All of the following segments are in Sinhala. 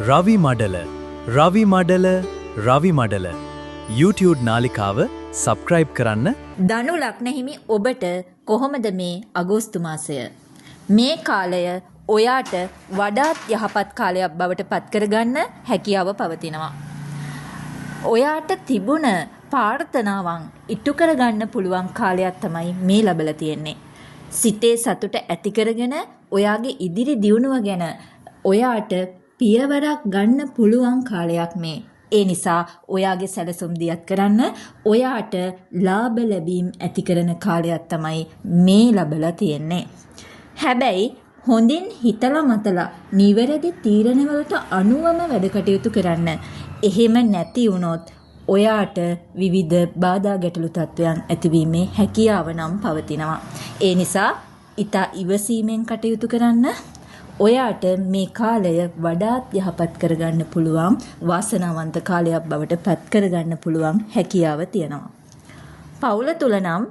රවි මඩල රවි මඩල රවි මඩල YouTube නාලිකාව සබ්ස්ක්‍රයිබ් කරන්න. ධනු ලග්න හිමි ඔබට කොහොමද මේ අගෝස්තු මාසය? මේ කාලය ඔයාට වඩාත් යහපත් කාලයක් බවට පත් කරගන්න හැකියාව පවතිනවා. ඔයාට තිබුණ ප්‍රාර්ථනාවන් ඉටු කරගන්න පුළුවන් කාලයක් තමයි මේ ලැබලා තියෙන්නේ. සිතේ සතුට ඇති කරගෙන ඔයාගේ ඉදිරි දියුණුව ගැන ඔයාට පියවරක් ගන්න පුළුවන් කාලයක් මේ. ඒ නිසා ඔයාගේ සැලසුම් දියත් කරන්න ඔයාට ලාභ ලැබීම් ඇති කරන කාලයක් තමයි මේ ලැබලා තියෙන්නේ. හැබැයි හොඳින් හිතලා මතලා නිවැරදි තීරණවලට අනුවම වැඩ කටයුතු කරන්න. එහෙම නැති වුණොත් ඔයාට විවිධ බාධා ගැටලු තත්වයන් ඇතිවීමේ හැකියාව නම් පවතිනවා. ඒ නිසා ඊට ඉවසීමෙන් කටයුතු කරන්න. ඔයාට මේ කාලය වඩාත් යහපත් කරගන්න පුළුවන් වාසනාවන්ත කාලයක් බවට පත් කරගන්න පුළුවන් හැකියාව තියෙනවා. පවුල තුල නම්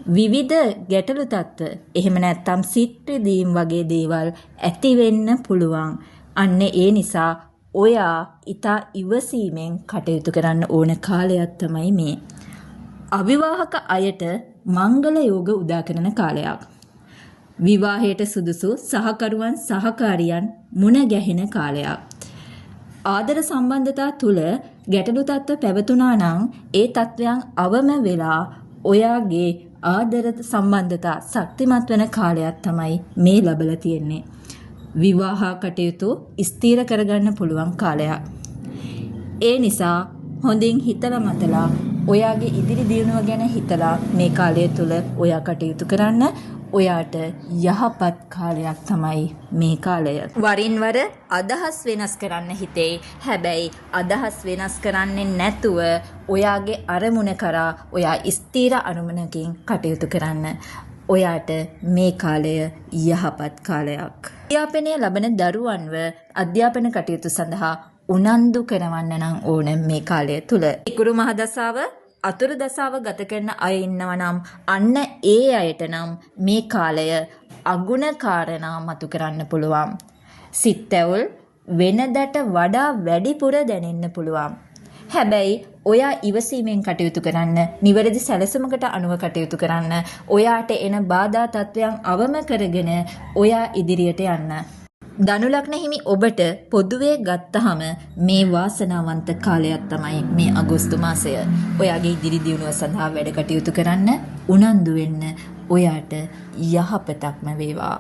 විවිධ ගැටලු තත්ත්ව එහෙම නැත්නම් සිත් රිදීම් වගේ දේවල් ඇති වෙන්න පුළුවන්. අන්න ඒ නිසා ඔයා ඊට ඉවසීමෙන් කටයුතු කරන්න ඕන කාලයක් තමයි මේ. අවිවාහක අයට මංගල යෝග උදා කරන කාලයක්. විවාහයට සුදුසු සහකරුවන් සහකාරියන් මුණ ගැහෙන කාලයක්. ආදර සම්බන්ධතා තුල ගැටලු තත්ත්ව පැවතුණා නම් ඒ තත්ත්වයන් අවම වෙලා ඔයාගේ ආදර සම්බන්ධතා ශක්තිමත් වෙන කාලයක් තමයි මේ ලැබලා තියෙන්නේ. විවාහ කටයුතු ස්ථිර කරගන්න පුළුවන් කාලයක්. ඒ නිසා හොඳින් හිතලා මතලා ඔයාගේ ඉදිරි දියුණුව ගැන හිතලා මේ කාලය තුල ඔයා කටයුතු කරන්න. ඔයාට යහපත් කාලයක් තමයි මේ කාලය. වරින් වර අදහස් වෙනස් කරන්න හිතේ. හැබැයි අදහස් වෙනස් කරන්නේ නැතුව ඔයාගේ අරමුණ කරා ඔයා ස්ථිර අරමුණකින් කටයුතු කරන්න. ඔයාට මේ කාලය යහපත් කාලයක්. අධ්‍යාපනය ලබන දරුවන්ව අධ්‍යාපන කටයුතු සඳහා උනන්දු කරවන්න නම් ඕන මේ කාලය තුල. ඉකුරු මහ දසාව අතුරු දසාව ගත කරන අය ඉන්නවා නම් අන්න ඒ අයට නම් මේ කාලය අගුණ කාරණා මතු කරන්න පුළුවන්. සිත්ඇවුල් වෙනදට වඩා වැඩිපුර දැනෙන්න පුළුවන්. හැබැයි ඔයා ඉවසීමෙන් කටයුතු කරන්න, නිවැරදි සැලසුමකට අනුව කටයුතු කරන්න, ඔයාට එන බාධා තත්වයන් අවම කරගෙන ඔයා ඉදිරියට යන්න. ධනු ලග්න හිමි ඔබට පොදුවේ ගත්තහම මේ වාසනාවන්ත කාලයක් තමයි මේ අගෝස්තු මාසය. ඔයාගේ ඉදිරි දියුණුව සඳහා වැඩ කටයුතු කරන්න, උනන්දු වෙන්න. ඔයාට යහපතක්ම වේවා.